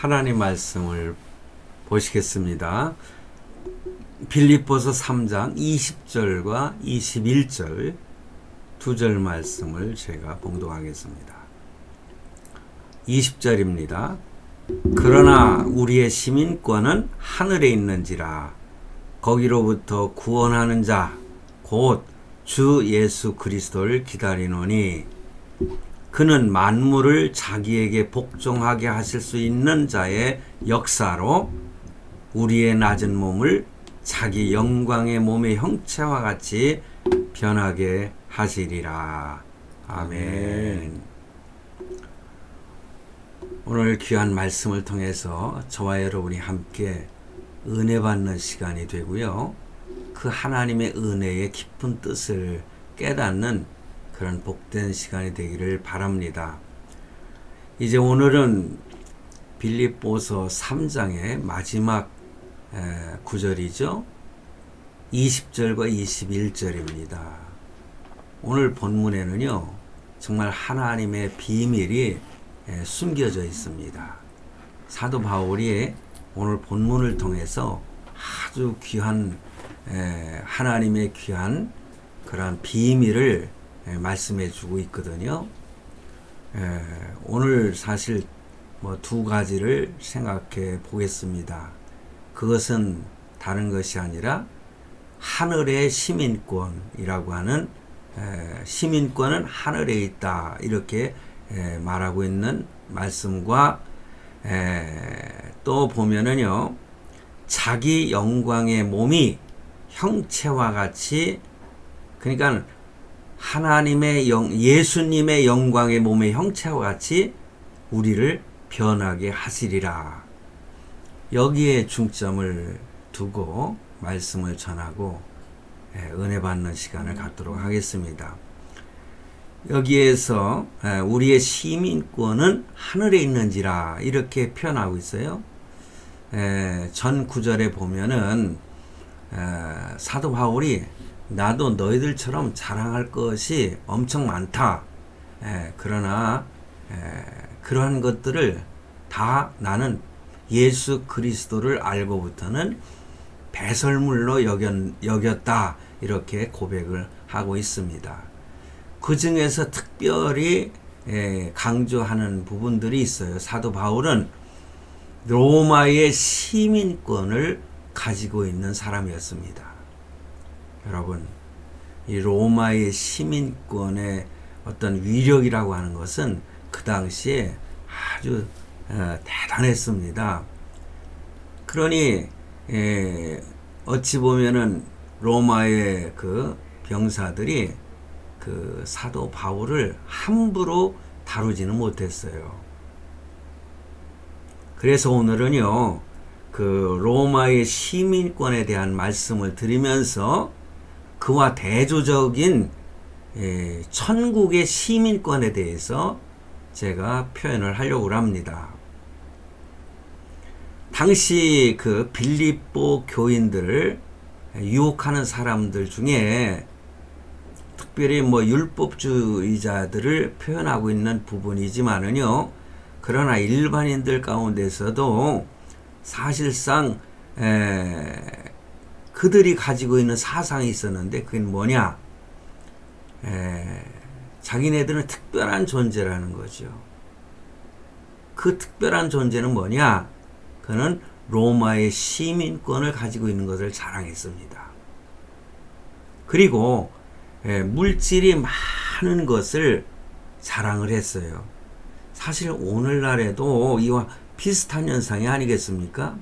하나님 말씀을 보시겠습니다. 빌립보서 3장 20절과 21절 두 절 말씀을 제가 봉독하겠습니다. 20절입니다. 그러나 우리의 시민권은 하늘에 있는지라 거기로부터 구원하는 자 곧 주 예수 그리스도를 기다리노니 그는 만물을 자기에게 복종하게 하실 수 있는 자의 역사로 우리의 낮은 몸을 자기 영광의 몸의 형체와 같이 변하게 하시리라. 아멘. 오늘 귀한 말씀을 통해서 저와 여러분이 함께 은혜 받는 시간이 되고요. 그 하나님의 은혜의 깊은 뜻을 깨닫는 그런 복된 시간이 되기를 바랍니다. 이제 오늘은 빌립보서 3장의 마지막 구절이죠. 20절과 21절입니다. 오늘 본문에는요, 정말 하나님의 비밀이 숨겨져 있습니다. 사도 바울이 오늘 본문을 통해서 아주 귀한 하나님의 귀한 그런 비밀을 말씀해 주고 있거든요. 오늘 사실 두 가지를 생각해 보겠습니다. 그것은 다른 것이 아니라 하늘의 시민권이라고 하는 시민권은 하늘에 있다 이렇게 말하고 있는 말씀과 또 보면은요 자기 영광의 몸이 형체와 같이 그러니까 하나님의 예수님의 영광의 몸의 형체와 같이 우리를 변하게 하시리라. 여기에 중점을 두고 말씀을 전하고 은혜 받는 시간을 갖도록 하겠습니다. 여기에서 우리의 시민권은 하늘에 있는지라 이렇게 표현하고 있어요. 전 구절에 보면은 사도 바울이 나도 너희들처럼 자랑할 것이 엄청 많다. 그러나 그러한 것들을 다 나는 예수 그리스도를 알고부터는 배설물로 여겼다. 이렇게 고백을 하고 있습니다. 그 중에서 특별히 강조하는 부분들이 있어요. 사도 바울은 로마의 시민권을 가지고 있는 사람이었습니다. 여러분, 이 로마의 시민권의 어떤 위력이라고 하는 것은 그 당시에 아주 대단했습니다. 그러니 어찌 보면은 로마의 그 병사들이 그 사도 바울을 함부로 다루지는 못했어요. 그래서 오늘은요, 그 로마의 시민권에 대한 말씀을 드리면서 그와 대조적인 천국의 시민권에 대해서 제가 표현을 하려고 합니다. 당시 그 빌립보 교인들을 유혹하는 사람들 중에 특별히 율법주의자들을 표현하고 있는 부분이지만은요, 그러나 일반인들 가운데서도 사실상 그들이 가지고 있는 사상이 있었는데 그게 뭐냐? 자기네들은 특별한 존재라는 거죠. 그 특별한 존재는 뭐냐? 그는 로마의 시민권을 가지고 있는 것을 자랑했습니다. 그리고 물질이 많은 것을 자랑을 했어요. 사실 오늘날에도 이와 비슷한 현상이 아니겠습니까?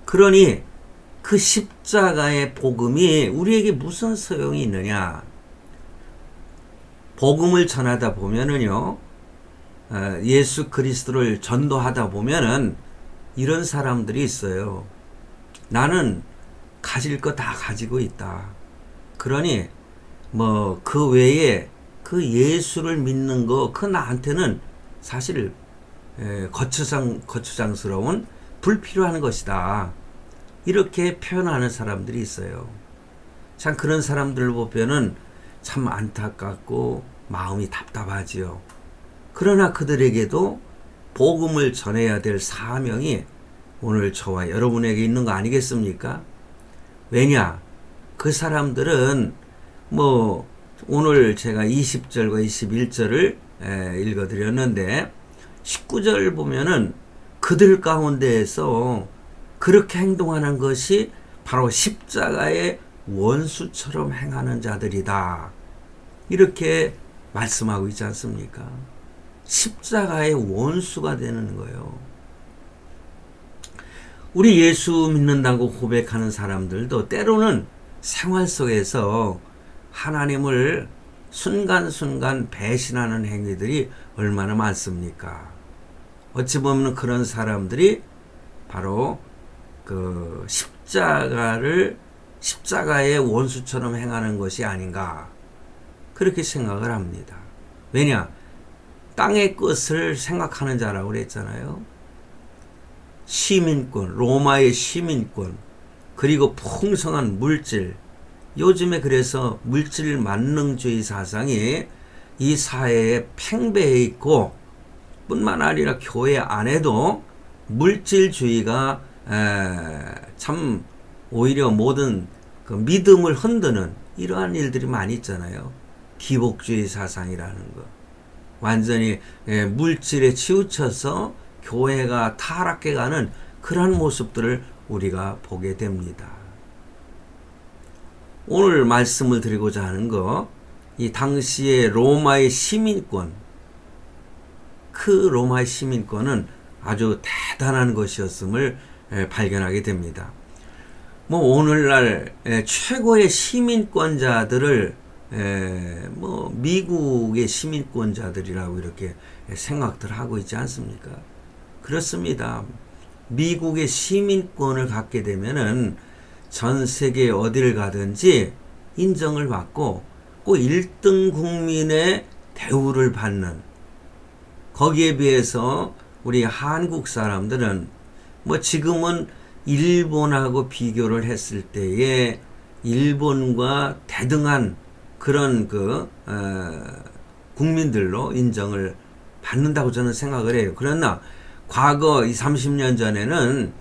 그러니 그 십자가의 복음이 우리에게 무슨 소용이 있느냐? 복음을 전하다 보면은요, 예수 그리스도를 전도하다 보면은 이런 사람들이 있어요. 나는 가질 거 다 가지고 있다. 그러니 그 외에 그 예수를 믿는 거 그 나한테는 사실 거추장스러운 불필요한 것이다. 이렇게 표현하는 사람들이 있어요. 참 그런 사람들을 보면은 참 안타깝고 마음이 답답하지요. 그러나 그들에게도 복음을 전해야 될 사명이 오늘 저와 여러분에게 있는 거 아니겠습니까? 왜냐? 그 사람들은 오늘 제가 20절과 21절을 읽어드렸는데 19절 보면은 그들 가운데에서 그렇게 행동하는 것이 바로 십자가의 원수처럼 행하는 자들이다. 이렇게 말씀하고 있지 않습니까? 십자가의 원수가 되는 거예요. 우리 예수 믿는다고 고백하는 사람들도 때로는 생활 속에서 하나님을 순간순간 배신하는 행위들이 얼마나 많습니까? 어찌 보면 그런 사람들이 바로 그 십자가의 원수처럼 행하는 것이 아닌가 그렇게 생각을 합니다. 왜냐? 땅의 것을 생각하는 자라고 그랬잖아요. 시민권, 로마의 시민권, 그리고 풍성한 물질. 요즘에 그래서 물질 만능주의 사상이 이 사회에 팽배해 있고 뿐만 아니라 교회 안에도 물질주의가 참 오히려 모든 그 믿음을 흔드는 이러한 일들이 많이 있잖아요. 기복주의 사상이라는 거. 완전히 물질에 치우쳐서 교회가 타락해 가는 그러한 모습들을 우리가 보게 됩니다. 오늘 말씀을 드리고자 하는 거, 이 당시의 로마의 시민권, 그 로마의 시민권은 아주 대단한 것이었음을 발견하게 됩니다. 오늘날 최고의 시민권자들을 미국의 시민권자들이라고 이렇게 생각들 하고 있지 않습니까? 그렇습니다. 미국의 시민권을 갖게 되면은 전 세계 어디를 가든지 인정을 받고 꼭 1등 국민의 대우를 받는, 거기에 비해서 우리 한국 사람들은 지금은 일본하고 비교를 했을 때에 일본과 대등한 그런 국민들로 인정을 받는다고 저는 생각을 해요. 그러나 과거 30년 전에는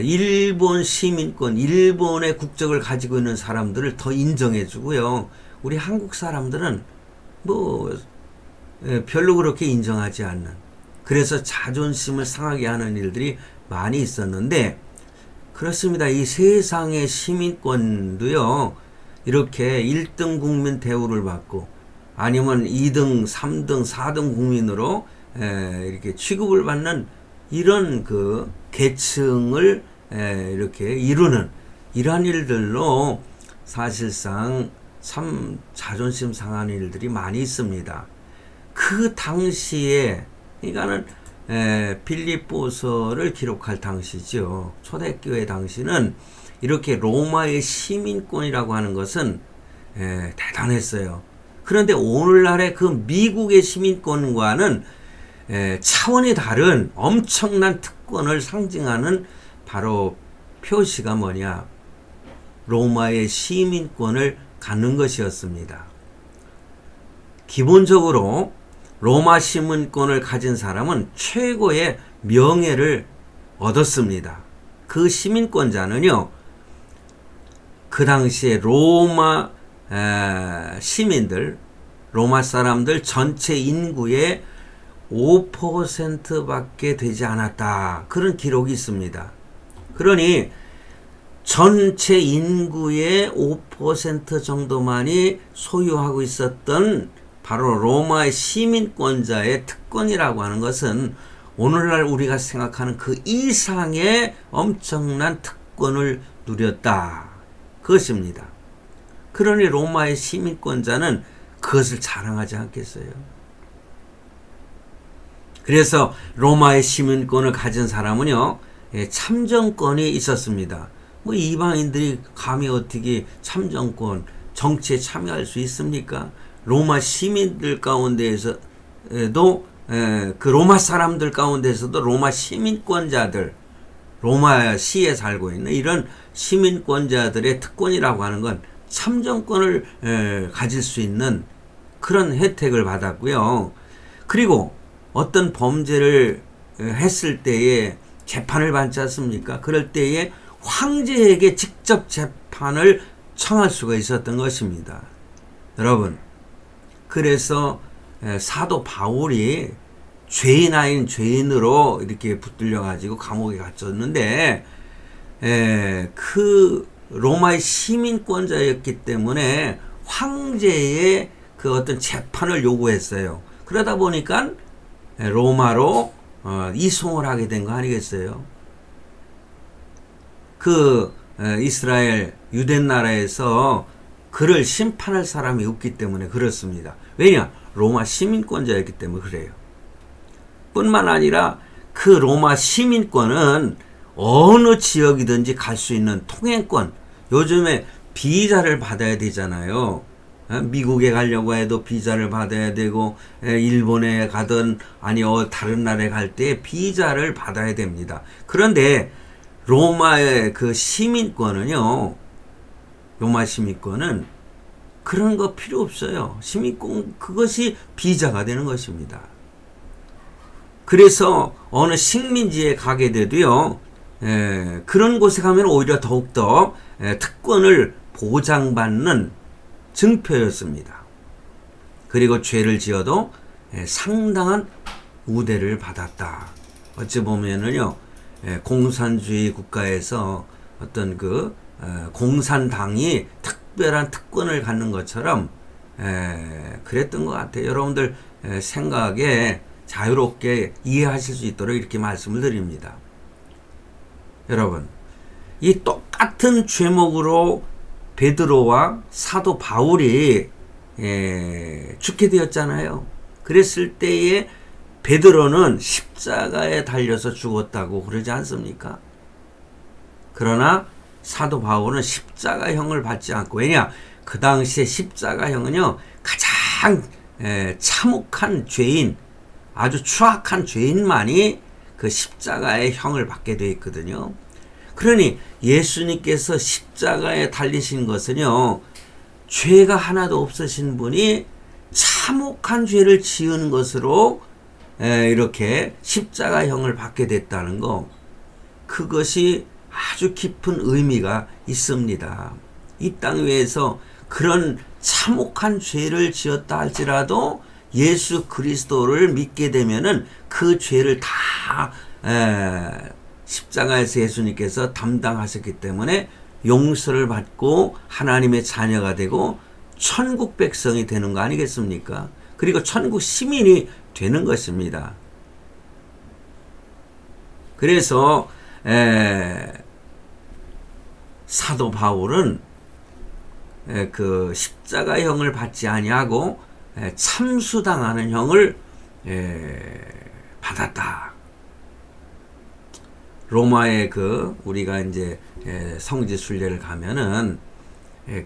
일본 시민권, 일본의 국적을 가지고 있는 사람들을 더 인정해 주고요. 우리 한국 사람들은 별로 그렇게 인정하지 않는, 그래서 자존심을 상하게 하는 일들이 많이 있었는데, 그렇습니다. 이 세상의 시민권도요, 이렇게 1등 국민 대우를 받고 아니면 2등, 3등, 4등 국민으로 이렇게 취급을 받는 이런 그 계층을 이렇게 이루는 이러한 일들로 사실상 참 자존심 상하는 일들이 많이 있습니다. 그 당시에, 그러니까는 빌립보서를 기록할 당시죠. 초대교회 당시는 이렇게 로마의 시민권이라고 하는 것은 대단했어요. 그런데 오늘날의 그 미국의 시민권과는 차원이 다른 엄청난 특권을 상징하는 바로 표시가 뭐냐? 로마의 시민권을 갖는 것이었습니다. 기본적으로 로마 시민권을 가진 사람은 최고의 명예를 얻었습니다. 그 시민권자는요, 그 당시에 로마 시민들, 로마 사람들 전체 인구의 5%밖에 되지 않았다. 그런 기록이 있습니다. 그러니 전체 인구의 5% 정도만이 소유하고 있었던 바로 로마의 시민권자의 특권이라고 하는 것은 오늘날 우리가 생각하는 그 이상의 엄청난 특권을 누렸다. 그것입니다. 그러니 로마의 시민권자는 그것을 자랑하지 않겠어요? 그래서 로마의 시민권을 가진 사람은요, 참정권이 있었습니다. 이방인들이 감히 어떻게 참정권, 정치에 참여할 수 있습니까? 로마 시민들 가운데에서도 그 로마 사람들 가운데서도 로마 시민권자들, 로마시에 살고 있는 이런 시민권자들의 특권이라고 하는 건 참정권을 가질 수 있는 그런 혜택을 받았고요. 그리고 어떤 범죄를 했을 때에 재판을 받지 않습니까? 그럴 때에 황제에게 직접 재판을 청할 수가 있었던 것입니다. 여러분, 그래서 사도 바울이 죄인 아닌 죄인으로 이렇게 붙들려 가지고 감옥에 갇혔는데, 그 로마의 시민권자였기 때문에 황제의 그 어떤 재판을 요구했어요. 그러다 보니까 로마로 이송을 하게 된 거 아니겠어요? 그 이스라엘 유대 나라에서 그를 심판할 사람이 없기 때문에 그렇습니다. 왜냐? 로마 시민권자였기 때문에 그래요. 뿐만 아니라 그 로마 시민권은 어느 지역이든지 갈 수 있는 통행권. 요즘에 비자를 받아야 되잖아요. 미국에 가려고 해도 비자를 받아야 되고, 일본에 가든 아니 다른 나라에 갈 때 비자를 받아야 됩니다. 그런데 로마의 그 시민권은요, 로마 시민권은 그런 거 필요 없어요. 시민권, 그것이 비자가 되는 것입니다. 그래서 어느 식민지에 가게 돼도요, 그런 곳에 가면 오히려 더욱더 특권을 보장받는 증표였습니다. 그리고 죄를 지어도 상당한 우대를 받았다. 어찌 보면은요, 공산주의 국가에서 어떤 그 공산당이 특별한 특권을 갖는 것처럼 그랬던 것 같아요. 여러분들 생각에 자유롭게 이해하실 수 있도록 이렇게 말씀을 드립니다. 여러분, 이 똑같은 죄목으로 베드로와 사도 바울이 죽게 되었잖아요. 그랬을 때에 베드로는 십자가에 달려서 죽었다고 그러지 않습니까? 그러나 사도 바울은 십자가형을 받지 않고, 왜냐? 그 당시에 십자가형은요, 가장 참혹한 죄인, 아주 추악한 죄인만이 그 십자가의 형을 받게 되어 있거든요. 그러니 예수님께서 십자가에 달리신 것은요, 죄가 하나도 없으신 분이 참혹한 죄를 지은 것으로 이렇게 십자가형을 받게 됐다는 거, 그것이 아주 깊은 의미가 있습니다. 이 땅 위에서 그런 참혹한 죄를 지었다 할지라도 예수 그리스도를 믿게 되면은 그 죄를 다 십자가에서 예수님께서 담당하셨기 때문에 용서를 받고 하나님의 자녀가 되고 천국 백성이 되는 거 아니겠습니까? 그리고 천국 시민이 되는 것입니다. 그래서 사도 바울은 그 십자가형을 받지 아니하고 참수당하는 형을 받았다. 로마의 그 우리가 이제 성지 순례를 가면은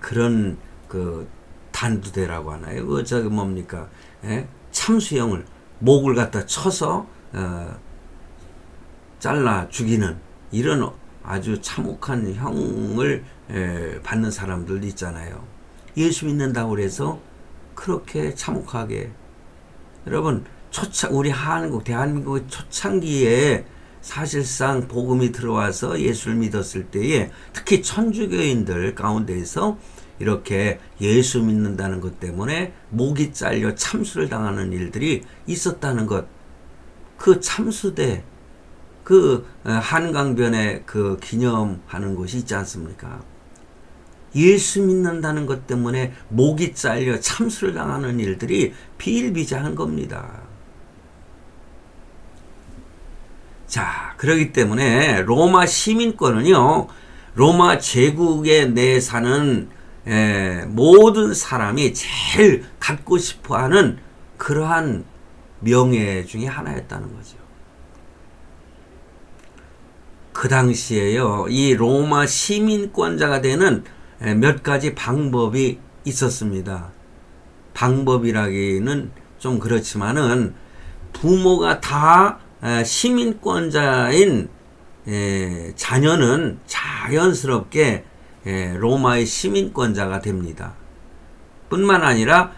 그런 그 단두대라고 하나요? 그 저기 뭡니까? 참수형을 목을 갖다 쳐서 잘라 죽이는 이런 아주 참혹한 형을 받는 사람들도 있잖아요. 예수 믿는다고 해서 그렇게 참혹하게, 여러분 우리 한국 대한민국의 초창기에 사실상 복음이 들어와서 예수를 믿었을 때에 특히 천주교인들 가운데에서 이렇게 예수 믿는다는 것 때문에 목이 잘려 참수를 당하는 일들이 있었다는 것, 그 참수대, 그 한강변에 그 기념하는 곳이 있지 않습니까? 예수 믿는다는 것 때문에 목이 잘려 참수를 당하는 일들이 비일비재한 겁니다. 자, 그렇기 때문에 로마 시민권은요, 로마 제국에 내 사는 모든 사람이 제일 갖고 싶어하는 그러한 명예 중에 하나였다는 거죠. 그 당시에요, 이 로마 시민권자가 되는 몇 가지 방법이 있었습니다. 방법이라기는 좀 그렇지만은 부모가 다 시민권자인 자녀는 자연스럽게 로마의 시민권자가 됩니다. 뿐만 아니라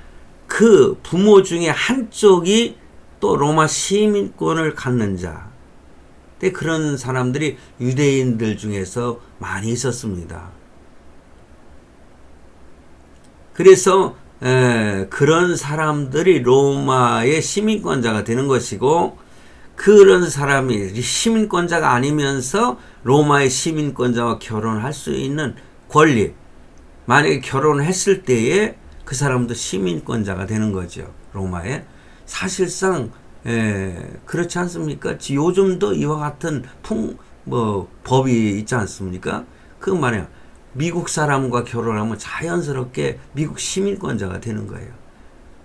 그 부모 중에 한쪽이 또 로마 시민권을 갖는 자. 근데 그런 사람들이 유대인들 중에서 많이 있었습니다. 그래서 그런 사람들이 로마의 시민권자가 되는 것이고, 그런 사람이 시민권자가 아니면서 로마의 시민권자와 결혼할 수 있는 권리, 만약에 결혼을 했을 때에 그 사람도 시민권자가 되는 거죠. 로마에. 사실상 그렇지 않습니까? 요즘도 이와 같은 법이 있지 않습니까? 그 말이야. 미국 사람과 결혼하면 자연스럽게 미국 시민권자가 되는 거예요.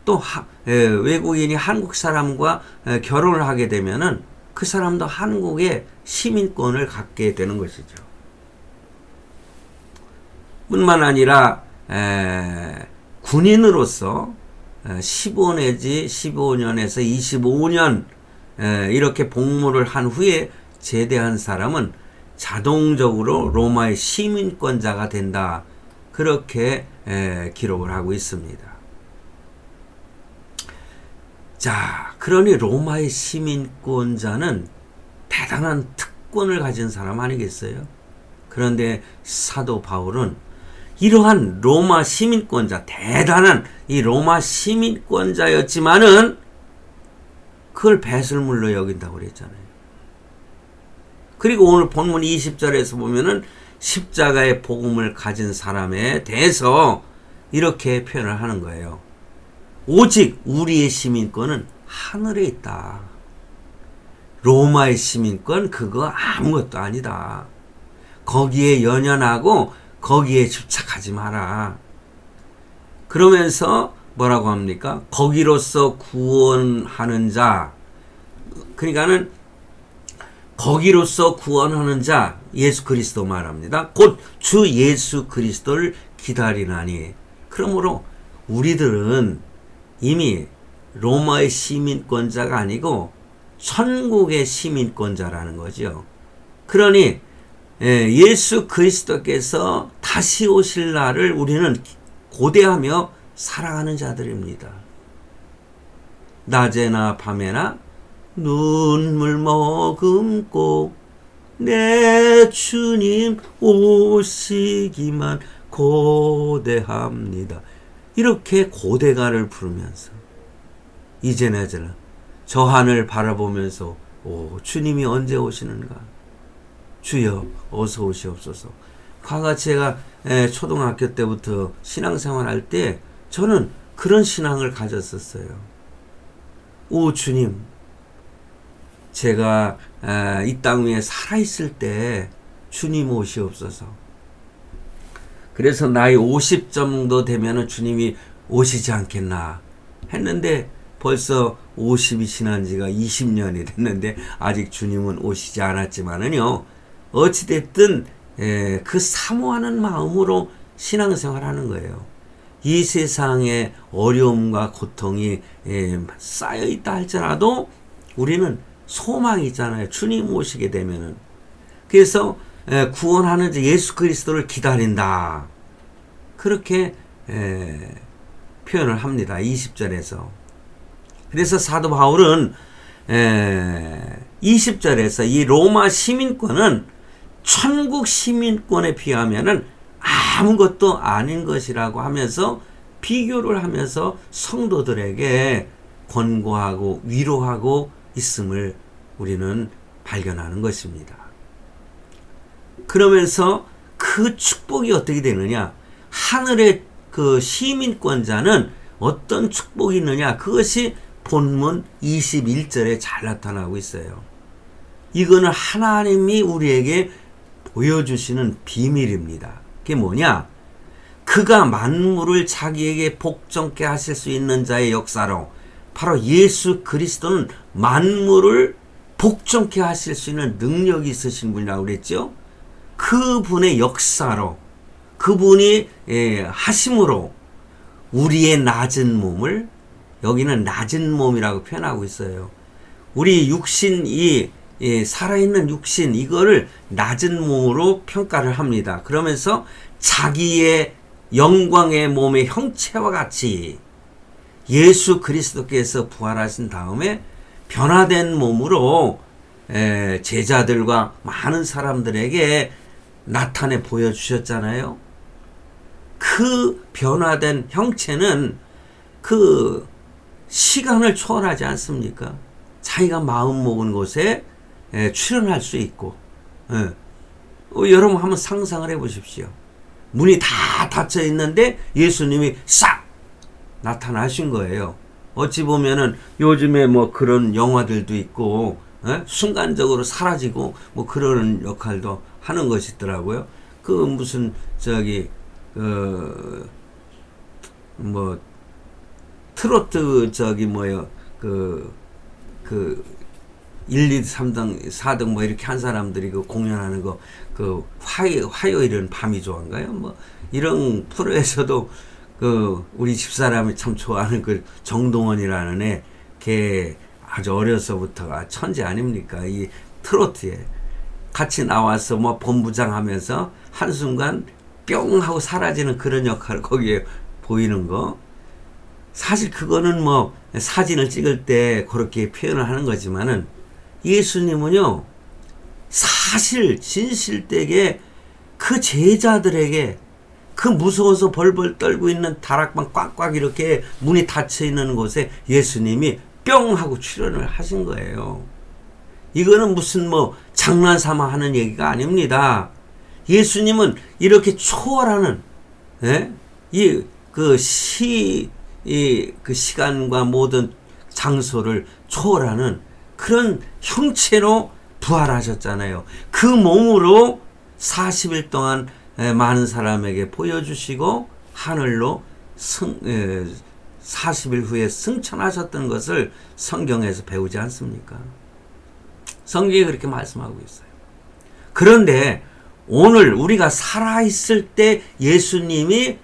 또 외국인이 한국 사람과 결혼을 하게 되면은 그 사람도 한국의 시민권을 갖게 되는 것이죠. 뿐만 아니라 군인으로서 15 내지 15년에서 25년 이렇게 복무를 한 후에 제대한 사람은 자동적으로 로마의 시민권자가 된다. 그렇게 기록을 하고 있습니다. 자, 그러니 로마의 시민권자는 대단한 특권을 가진 사람 아니겠어요? 그런데 사도 바울은 이러한 로마 시민권자, 대단한 이 로마 시민권자였지만은 그걸 배설물로 여긴다고 그랬잖아요. 그리고 오늘 본문 20절에서 보면은 십자가의 복음을 가진 사람에 대해서 이렇게 표현을 하는 거예요. 오직 우리의 시민권은 하늘에 있다. 로마의 시민권 그거 아무것도 아니다. 거기에 연연하고 거기에 집착하지 마라. 그러면서 뭐라고 합니까? 거기로서 구원하는 자. 그러니까는 거기로서 구원하는 자, 예수 그리스도 말합니다. 곧 주 예수 그리스도를 기다리나니. 그러므로 우리들은 이미 로마의 시민권자가 아니고 천국의 시민권자라는 거죠. 그러니 예수 그리스도께서 다시 오실 날을 우리는 고대하며 살아가는 자들입니다. 낮에나 밤에나 눈물 머금고 내 주님 오시기만 고대합니다. 이렇게 고대가를 부르면서 이제나 저 하늘 바라보면서 주님이 언제 오시는가? 주여 어서 오시옵소서. 과거같이 제가 초등학교 때부터 신앙생활 할 때 저는 그런 신앙을 가졌었어요. 오 주님, 제가 이 땅 위에 살아있을 때 주님 오시옵소서. 그래서 나이 50 정도 되면은 주님이 오시지 않겠나 했는데 벌써 50이 지난 지가 20년이 됐는데 아직 주님은 오시지 않았지만은요. 어찌됐든 그 사모하는 마음으로 신앙생활하는 거예요. 이 세상에 어려움과 고통이 쌓여있다 할지라도 우리는 소망이 있잖아요. 주님 오시게 되면은. 그래서 구원하는 예수 그리스도를 기다린다. 그렇게 표현을 합니다. 20절에서. 그래서 사도 바울은 20절에서 이 로마 시민권은 천국 시민권에 비하면은 아무것도 아닌 것이라고 하면서 비교를 하면서 성도들에게 권고하고 위로하고 있음을 우리는 발견하는 것입니다. 그러면서 그 축복이 어떻게 되느냐? 하늘의 그 시민권자는 어떤 축복이 있느냐? 그것이 본문 21절에 잘 나타나고 있어요. 이거는 하나님이 우리에게 보여주시는 비밀입니다. 그게 뭐냐? 그가 만물을 자기에게 복종케 하실 수 있는 자의 역사로 바로 예수 그리스도는 만물을 복종케 하실 수 있는 능력이 있으신 분이라고 그랬죠. 그분의 역사로 그분이 하심으로 우리의 낮은 몸을, 여기는 낮은 몸이라고 표현하고 있어요. 우리 육신이 살아있는 육신 이거를 낮은 몸으로 평가를 합니다. 그러면서 자기의 영광의 몸의 형체와 같이 예수 그리스도께서 부활하신 다음에 변화된 몸으로 제자들과 많은 사람들에게 나타내 보여주셨잖아요. 그 변화된 형체는 그 시간을 초월하지 않습니까? 자기가 마음 먹은 곳에 출현할 수 있고, 여러분 한번 상상을 해보십시오. 문이 다 닫혀 있는데 예수님이 싹 나타나신 거예요. 어찌 보면은 요즘에 뭐 그런 영화들도 있고, 순간적으로 사라지고 뭐 그런 역할도 하는 것이더라고요. 그 무슨 뭐 트로트 그 1, 2, 3등, 4등 뭐 이렇게 한 사람들이 그 공연하는 거, 그 화요일은 밤이 좋아인가요? 뭐 이런 프로에서도 그 우리 집사람이 참 좋아하는 그 정동원이라는 애, 걔 아주 어려서부터가 천재 아닙니까? 이 트로트에 같이 나와서 뭐 본부장 하면서 한순간 뿅 하고 사라지는 그런 역할 거기에 보이는 거. 사실 그거는 뭐 사진을 찍을 때 그렇게 표현을 하는 거지만은 예수님은요, 사실 진실되게 그 제자들에게 그 무서워서 벌벌 떨고 있는 다락방 꽉꽉 이렇게 문이 닫혀 있는 곳에 예수님이 뿅 하고 출현을 하신 거예요. 이거는 무슨 뭐 장난삼아 하는 얘기가 아닙니다. 예수님은 이렇게 초월하는, 그 시간과 모든 장소를 초월하는 그런 형체로 부활하셨잖아요. 그 몸으로 40일 동안 많은 사람에게 보여주시고 하늘로 40일 후에 승천하셨던 것을 성경에서 배우지 않습니까? 성경이 그렇게 말씀하고 있어요. 그런데 오늘 우리가 살아있을 때 예수님이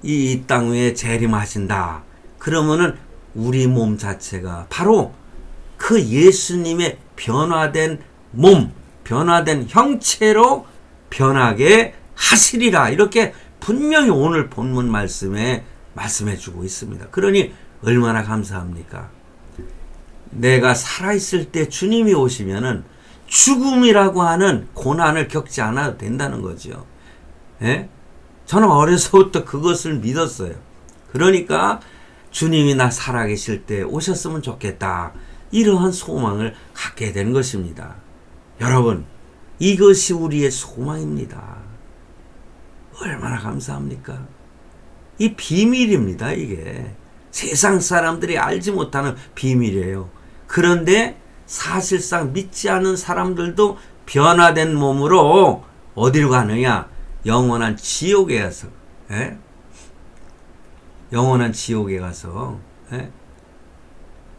이 땅 위에 재림하신다. 그러면은 우리 몸 자체가 바로 그 예수님의 변화된 몸, 변화된 형체로 변하게 하시리라. 이렇게 분명히 오늘 본문 말씀에 말씀해 주고 있습니다. 그러니 얼마나 감사합니까? 내가 살아있을 때 주님이 오시면은 죽음이라고 하는 고난을 겪지 않아도 된다는 거죠. 저는 어려서부터 그것을 믿었어요. 그러니까 주님이 나 살아계실 때 오셨으면 좋겠다. 이러한 소망을 갖게 된 것입니다. 여러분, 이것이 우리의 소망입니다. 얼마나 감사합니까? 이 비밀입니다, 이게. 세상 사람들이 알지 못하는 비밀이에요. 그런데 사실상 믿지 않는 사람들도 변화된 몸으로 어디로 가느냐? 영원한 지옥에 가서, 영원한 지옥에 가서,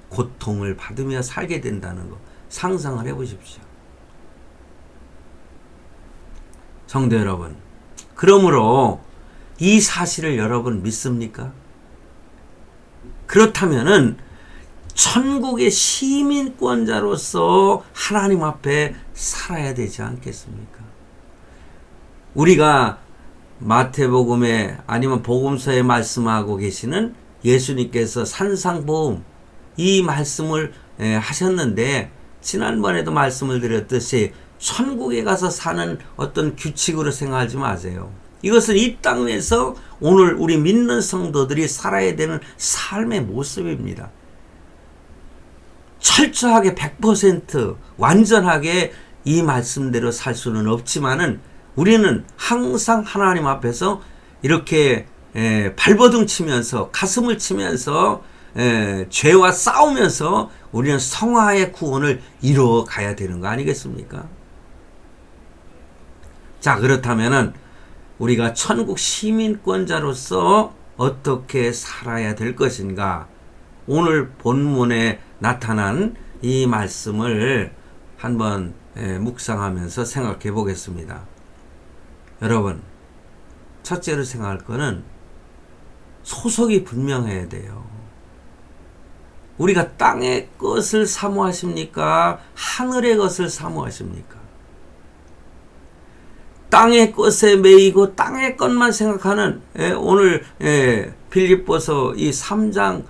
고통을 받으며 살게 된다는 거 상상을 해보십시오. 성도 여러분, 그러므로 이 사실을 여러분 믿습니까? 그렇다면은 천국의 시민권자로서 하나님 앞에 살아야 되지 않겠습니까? 우리가 마태복음에 아니면 복음서에 말씀하고 계시는 예수님께서 산상보험 이 말씀을 하셨는데, 지난번에도 말씀을 드렸듯이 천국에 가서 사는 어떤 규칙으로 생각하지 마세요. 이것은 이 땅에서 오늘 우리 믿는 성도들이 살아야 되는 삶의 모습입니다. 철저하게 100% 완전하게 이 말씀대로 살 수는 없지만은 우리는 항상 하나님 앞에서 이렇게 발버둥 치면서 가슴을 치면서 죄와 싸우면서 우리는 성화의 구원을 이루어 가야 되는 거 아니겠습니까? 자, 그렇다면은 우리가 천국 시민권자로서 어떻게 살아야 될 것인가? 오늘 본문에 나타난 이 말씀을 한번 묵상하면서 생각해 보겠습니다. 여러분, 첫째로 생각할 거는 소속이 분명해야 돼요. 우리가 땅의 것을 사모하십니까? 하늘의 것을 사모하십니까? 땅의 것에 매이고 땅의 것만 생각하는, 오늘 빌립보서 이 3장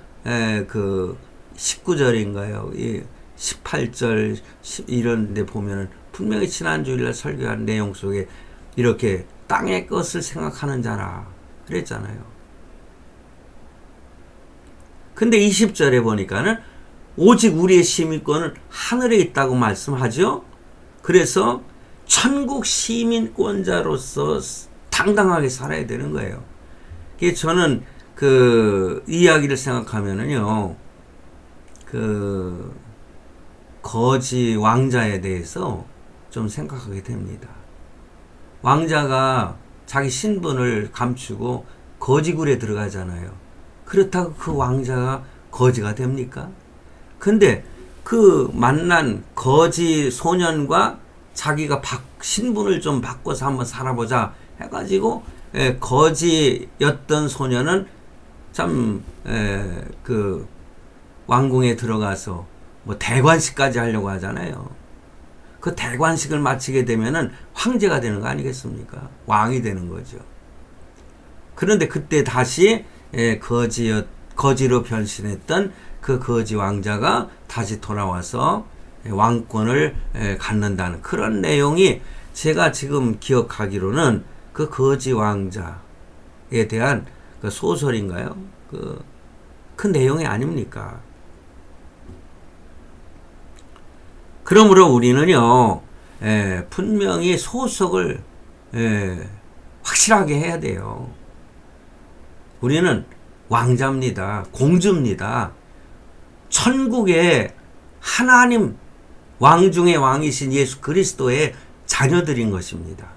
그 19절인가요? 18절 이런 데 보면은 분명히 지난 주일날 설교한 내용 속에 이렇게 땅의 것을 생각하는 자라 그랬잖아요. 근데 20절에 보니까는 오직 우리의 시민권은 하늘에 있다고 말씀하죠. 그래서 천국 시민권자로서 당당하게 살아야 되는 거예요. 저는 그 이야기를 생각하면은요, 그 거지 왕자에 대해서 좀 생각하게 됩니다. 왕자가 자기 신분을 감추고 거지굴에 들어가잖아요. 그렇다고 그 왕자가 거지가 됩니까? 근데 그 만난 거지 소년과 자기가 신분을 좀 바꿔서 한번 살아보자 해가지고 거지였던 소년은 참 그 왕궁에 들어가서 뭐 대관식까지 하려고 하잖아요. 그 대관식을 마치게 되면은 황제가 되는 거 아니겠습니까? 왕이 되는 거죠. 그런데 그때 다시 거지로 변신했던 그 거지 왕자가 다시 돌아와서 왕권을 갖는다는 그런 내용이 제가 지금 기억하기로는 그 거지 왕자에 대한 그 소설인가요? 그 내용이 아닙니까? 그러므로 우리는요, 분명히 소속을 확실하게 해야 돼요. 우리는 왕자입니다. 공주입니다. 천국의 하나님 왕 중의 왕이신 예수 그리스도의 자녀들인 것입니다.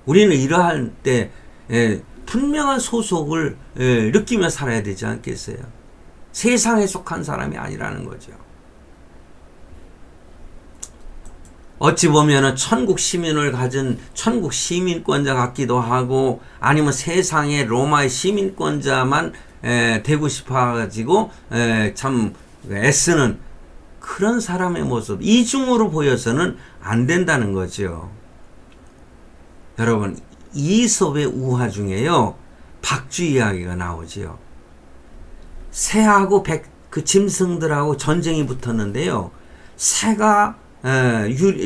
우리는 이러할 때 분명한 소속을 느끼며 살아야 되지 않겠어요? 세상에 속한 사람이 아니라는 거죠. 어찌 보면은 천국 시민을 가진 천국 시민권자 같기도 하고 아니면 세상의 로마의 시민권자만 되고 싶어가지고 참 애쓰는 그런 사람의 모습 이중으로 보여서는 안 된다는 거죠. 여러분 이솝의 우화 중에요 박쥐 이야기가 나오지요. 새하고 그 짐승들하고 전쟁이 붙었는데요. 새가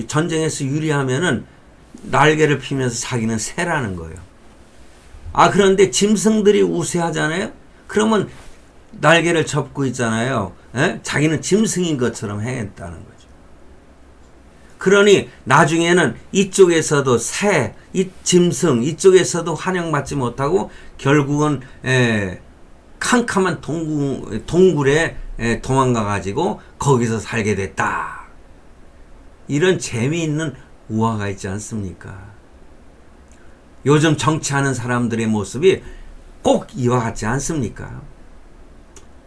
전쟁에서 유리하면은 날개를 피면서 자기는 새라는 거예요. 그런데 짐승들이 우세하잖아요. 그러면 날개를 접고 있잖아요. 자기는 짐승인 것처럼 행했다는 거죠. 그러니 나중에는 이쪽에서도 새, 짐승 이쪽에서도 환영받지 못하고 결국은 캄캄한 동굴에 도망가 가지고 거기서 살게 됐다. 이런 재미있는 우화가 있지 않습니까? 요즘 정치하는 사람들의 모습이 꼭 이와 같지 않습니까?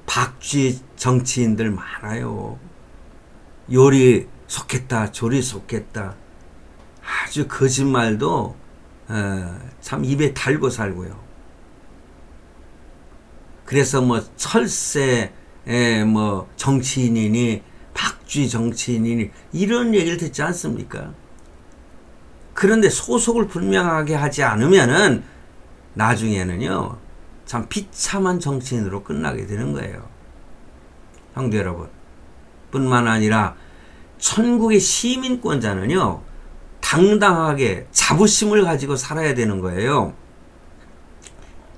박쥐 정치인들 많아요. 요리 속했다, 조리 속했다. 아주 거짓말도 참 입에 달고 살고요. 그래서 뭐 철새 뭐 정치인이니 박쥐 정치인이니 이런 얘기를 듣지 않습니까? 그런데 소속을 분명하게 하지 않으면은 나중에는요 참 비참한 정치인으로 끝나게 되는 거예요. 형제 여러분, 뿐만 아니라 천국의 시민권자는요 당당하게 자부심을 가지고 살아야 되는 거예요.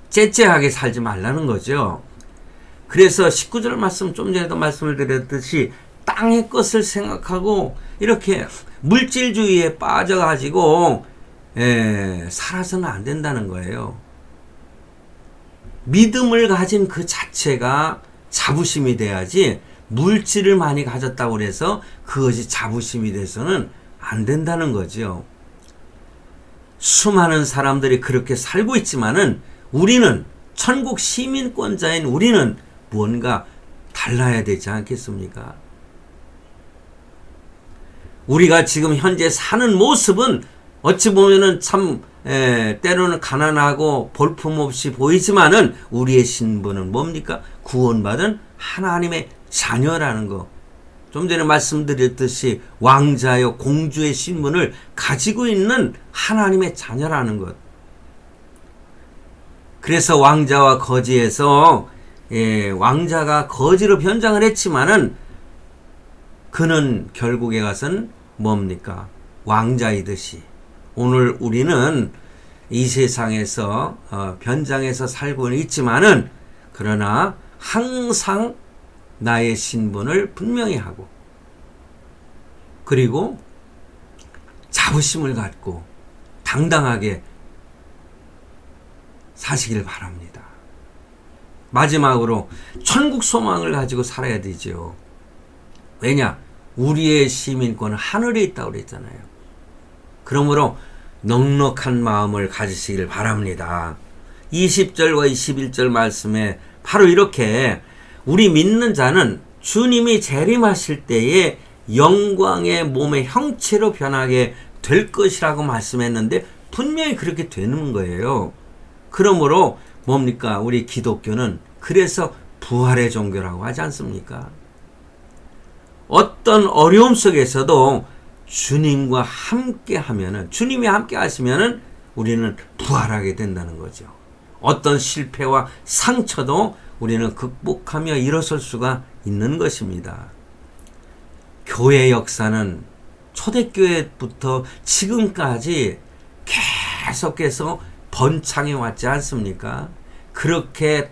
째째하게 살지 말라는 거죠. 그래서 19절 말씀 좀 전에도 말씀을 드렸듯이 땅의 것을 생각하고 이렇게 물질주의에 빠져가지고 살아서는 안 된다는 거예요. 믿음을 가진 그 자체가 자부심이 돼야지 물질을 많이 가졌다고 해서 그것이 자부심이 돼서는 안 된다는 거죠. 수많은 사람들이 그렇게 살고 있지만은 우리는 천국 시민권자인 우리는 뭔가 달라야 되지 않겠습니까? 우리가 지금 현재 사는 모습은 어찌 보면은 참 때로는 가난하고 볼품없이 보이지만은 우리의 신분은 뭡니까? 구원받은 하나님의 자녀라는 거. 좀 전에 말씀드렸듯이 왕자요 공주의 신분을 가지고 있는 하나님의 자녀라는 것. 그래서 왕자와 거지에서 왕자가 거지로 변장을 했지만은 그는 결국에 가서는 뭡니까? 왕자이듯이. 오늘 우리는 이 세상에서 변장해서 살고는 있지만은 그러나 항상 나의 신분을 분명히 하고 그리고 자부심을 갖고 당당하게 사시길 바랍니다. 마지막으로 천국 소망을 가지고 살아야 되죠. 왜냐? 우리의 시민권은 하늘에 있다고 그랬잖아요. 그러므로 넉넉한 마음을 가지시길 바랍니다. 20절과 21절 말씀에 바로 이렇게 우리 믿는 자는 주님이 재림하실 때에 영광의 몸의 형체로 변하게 될 것이라고 말씀했는데 분명히 그렇게 되는 거예요. 그러므로 뭡니까? 우리 기독교는 그래서 부활의 종교라고 하지 않습니까? 어떤 어려움 속에서도 주님과 함께 하면은, 주님이 함께 하시면은 우리는 부활하게 된다는 거죠. 어떤 실패와 상처도 우리는 극복하며 일어설 수가 있는 것입니다. 교회 역사는 초대교회부터 지금까지 계속해서 번창해 왔지 않습니까? 그렇게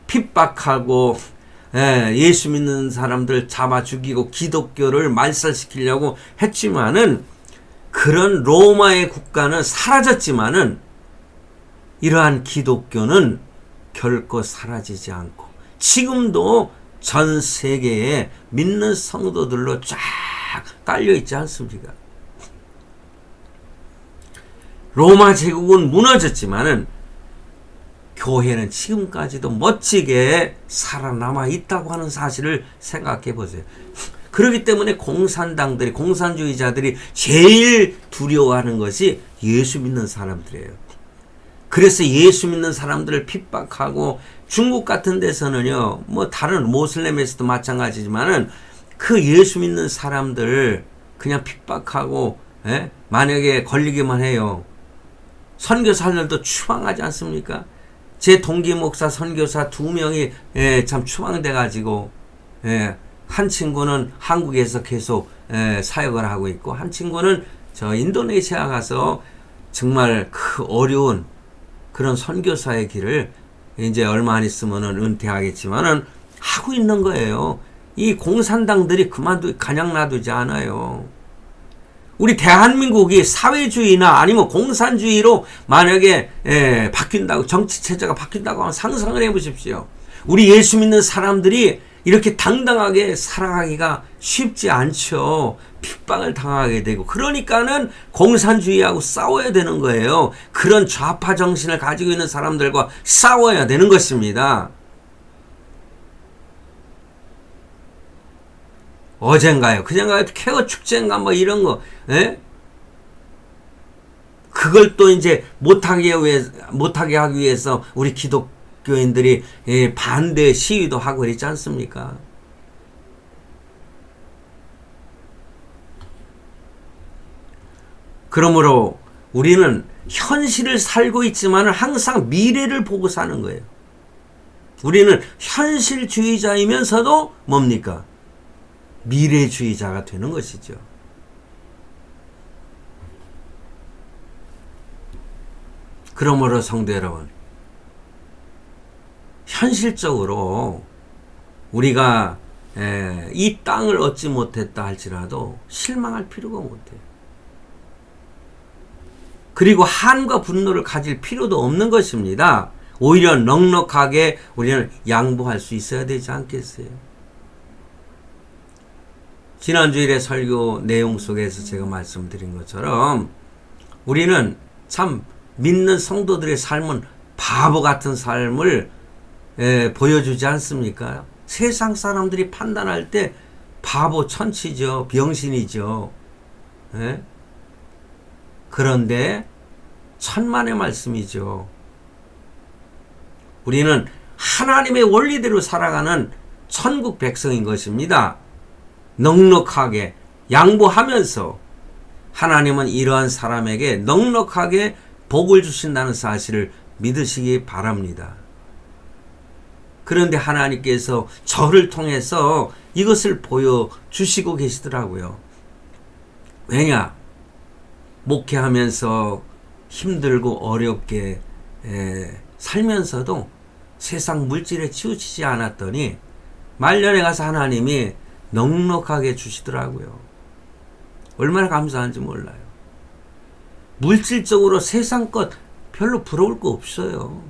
핍박하고 예수 믿는 사람들 잡아 죽이고 기독교를 말살시키려고 했지만은 그런 로마의 국가는 사라졌지만은 이러한 기독교는 결코 사라지지 않고 지금도 전 세계에 믿는 성도들로 쫙 깔려 있지 않습니까? 로마 제국은 무너졌지만은 교회는 지금까지도 멋지게 살아남아 있다고 하는 사실을 생각해 보세요. 그렇기 때문에 공산주의자들이 제일 두려워하는 것이 예수 믿는 사람들이에요. 그래서 예수 믿는 사람들을 핍박하고 중국 같은 데서는요, 뭐 다른 모슬렘에서도 마찬가지지만은 그 예수 믿는 사람들 그냥 핍박하고, 만약에 걸리기만 해요. 선교사들도 추방하지 않습니까? 제 동기 목사 선교사 2명이 참 추방돼 가지고 한 친구는 한국에서 계속 사역을 하고 있고 한 친구는 저 인도네시아 가서 정말 그 어려운 그런 선교사의 길을 이제 얼마 안 있으면은 은퇴하겠지만은 하고 있는 거예요. 이 공산당들이 그냥 놔두지 않아요. 우리 대한민국이 사회주의나 아니면 공산주의로 만약에 바뀐다고, 정치 체제가 바뀐다고 하면 상상을 해 보십시오. 우리 예수 믿는 사람들이 이렇게 당당하게 살아가기가 쉽지 않죠. 핍박을 당하게 되고. 그러니까는 공산주의하고 싸워야 되는 거예요. 그런 좌파 정신을 가지고 있는 사람들과 싸워야 되는 것입니다. 어젠가요? 그젠가요? 케어 축제인가 뭐 이런 거, 그걸 또 이제 못하게 하기 위해서 우리 기독교인들이 반대 시위도 하고 그랬지 않습니까? 그러므로 우리는 현실을 살고 있지만 항상 미래를 보고 사는 거예요. 우리는 현실주의자이면서도 뭡니까? 미래주의자가 되는 것이죠. 그러므로 성도 여러분, 현실적으로 우리가 이 땅을 얻지 못했다 할지라도 실망할 필요가 못해요. 그리고 한과 분노를 가질 필요도 없는 것입니다. 오히려 넉넉하게 우리는 양보할 수 있어야 되지 않겠어요? 지난주일의 설교 내용 속에서 제가 말씀드린 것처럼 우리는 참 믿는 성도들의 삶은 바보 같은 삶을 보여주지 않습니까? 세상 사람들이 판단할 때 바보 천치죠. 병신이죠. 그런데 천만의 말씀이죠. 우리는 하나님의 원리대로 살아가는 천국 백성인 것입니다. 넉넉하게 양보하면서 하나님은 이러한 사람에게 넉넉하게 복을 주신다는 사실을 믿으시기 바랍니다. 그런데 하나님께서 저를 통해서 이것을 보여주시고 계시더라고요. 왜냐? 목회하면서 힘들고 어렵게 살면서도 세상 물질에 치우치지 않았더니 말년에 가서 하나님이 넉넉하게 주시더라고요. 얼마나 감사한지 몰라요. 물질적으로 세상 것 별로 부러울 거 없어요.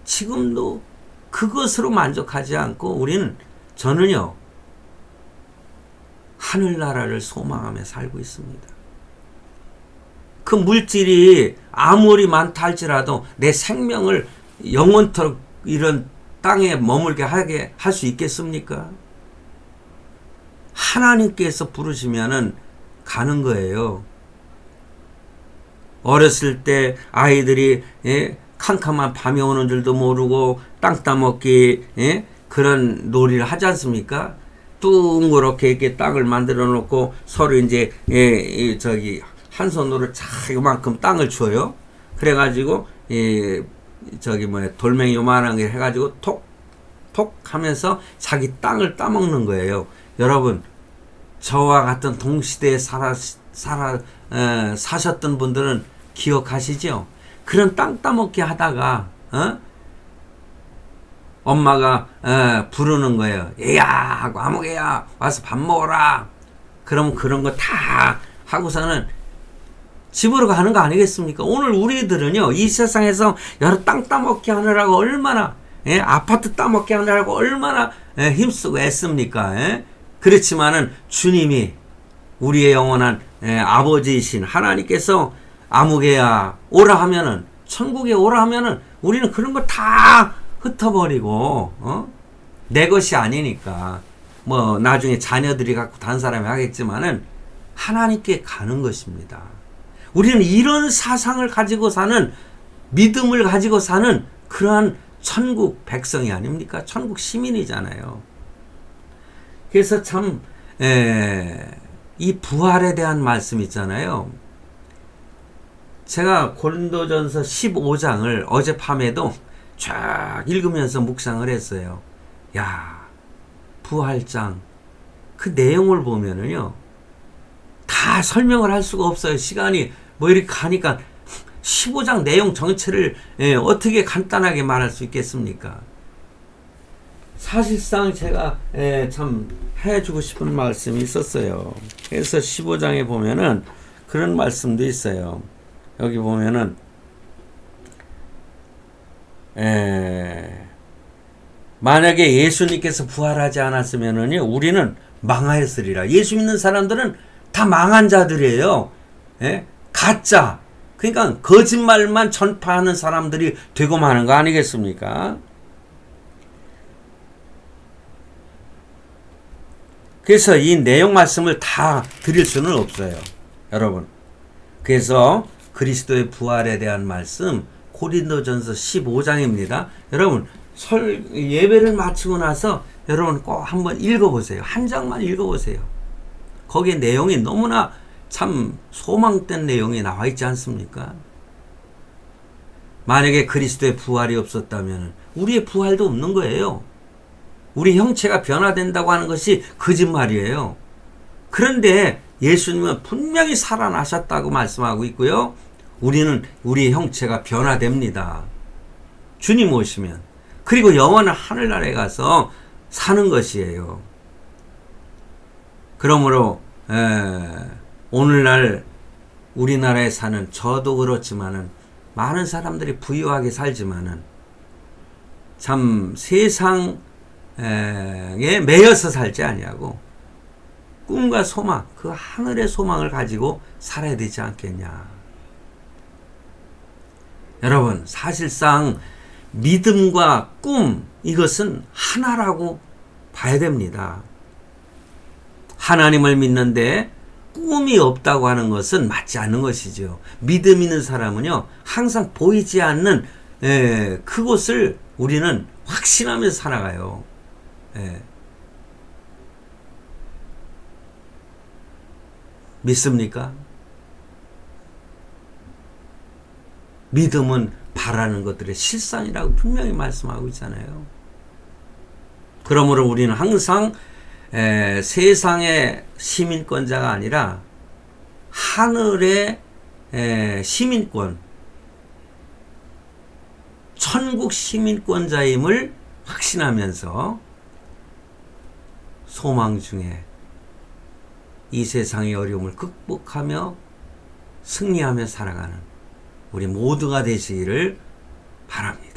지금도 그것으로 만족하지 않고 저는요, 하늘나라를 소망하며 살고 있습니다. 그 물질이 아무리 많다 할지라도 내 생명을 영원토록 이런 땅에 머물게 하게 할 수 있겠습니까? 하나님께서 부르시면은 가는 거예요. 어렸을 때 아이들이 캄캄한 밤이 오는 줄도 모르고 땅 따먹기 그런 놀이를 하지 않습니까? 둥그렇게 이렇게 땅을 만들어 놓고 서로 이제 한 손으로 차 요만큼 땅을 줘요. 그래가지고 돌멩이 요만한 게 해가지고 톡톡 하면서 자기 땅을 따먹는 거예요. 여러분, 저와 같은 동시대에 사셨던 분들은 기억하시죠? 그런 땅 따먹기 하다가 엄마가 부르는 거예요. 얘야, 아무개야, 와서 밥 먹어라. 그럼 그런 거 다 하고서는 집으로 가는 거 아니겠습니까? 오늘 우리들은요, 이 세상에서 여러 땅 따먹기 하느라고 얼마나, 아파트 따먹기 하느라고 얼마나 힘쓰고 애씁니까? 그렇지만은 주님이 우리의 영원한 아버지이신 하나님께서 아무개야 오라 하면은, 천국에 오라 하면은 우리는 그런 거 다 흩어버리고 내 것이 아니니까 뭐 나중에 자녀들이 갖고 다른 사람이 하겠지만은 하나님께 가는 것입니다. 우리는 이런 사상을 가지고 사는, 믿음을 가지고 사는 그러한 천국 백성이 아닙니까? 천국 시민이잖아요. 그래서 참 이 부활에 대한 말씀 있잖아요. 제가 고린도전서 15장을 어젯밤에도 쫙 읽으면서 묵상을 했어요. 야, 부활장 그 내용을 보면은요, 다 설명을 할 수가 없어요. 시간이 뭐 이렇게 가니까 15장 내용 전체를 어떻게 간단하게 말할 수 있겠습니까? 사실상 제가 참 해주고 싶은 말씀이 있었어요. 그래서 15장에 보면은 그런 말씀도 있어요. 여기 보면은 만약에 예수님께서 부활하지 않았으면은요, 우리는 망하였으리라. 예수 믿는 사람들은 다 망한 자들이에요. 가짜, 그러니까 거짓말만 전파하는 사람들이 되고 마는 거 아니겠습니까? 그래서 이 내용 말씀을 다 드릴 수는 없어요, 여러분. 그래서 그리스도의 부활에 대한 말씀 고린도전서 15장입니다. 여러분, 예배를 마치고 나서 여러분 꼭 한번 읽어보세요. 한 장만 읽어보세요. 거기에 내용이 너무나 참 소망된 내용이 나와 있지 않습니까? 만약에 그리스도의 부활이 없었다면 우리의 부활도 없는 거예요. 우리 형체가 변화된다고 하는 것이 거짓말이에요. 그런데 예수님은 분명히 살아나셨다고 말씀하고 있고요. 우리의 형체가 변화됩니다. 주님 오시면. 그리고 영원한 하늘나라에 가서 사는 것이에요. 그러므로 오늘날 우리나라에 사는 저도 그렇지만은 많은 사람들이 부유하게 살지만은 참 세상에 매여서 살지 아니하고 꿈과 소망, 그 하늘의 소망을 가지고 살아야 되지 않겠냐. 여러분, 사실상 믿음과 꿈, 이것은 하나라고 봐야 됩니다. 하나님을 믿는데 꿈이 없다고 하는 것은 맞지 않는 것이죠. 믿음 있는 사람은요, 항상 보이지 않는 그곳을 우리는 확신하면서 살아가요. 믿습니까? 믿음은 바라는 것들의 실상이라고 분명히 말씀하고 있잖아요. 그러므로 우리는 항상 세상의 시민권자가 아니라 하늘의 시민권, 천국 시민권자임을 확신하면서 소망 중에 이 세상의 어려움을 극복하며 승리하며 살아가는 우리 모두가 되시기를 바랍니다.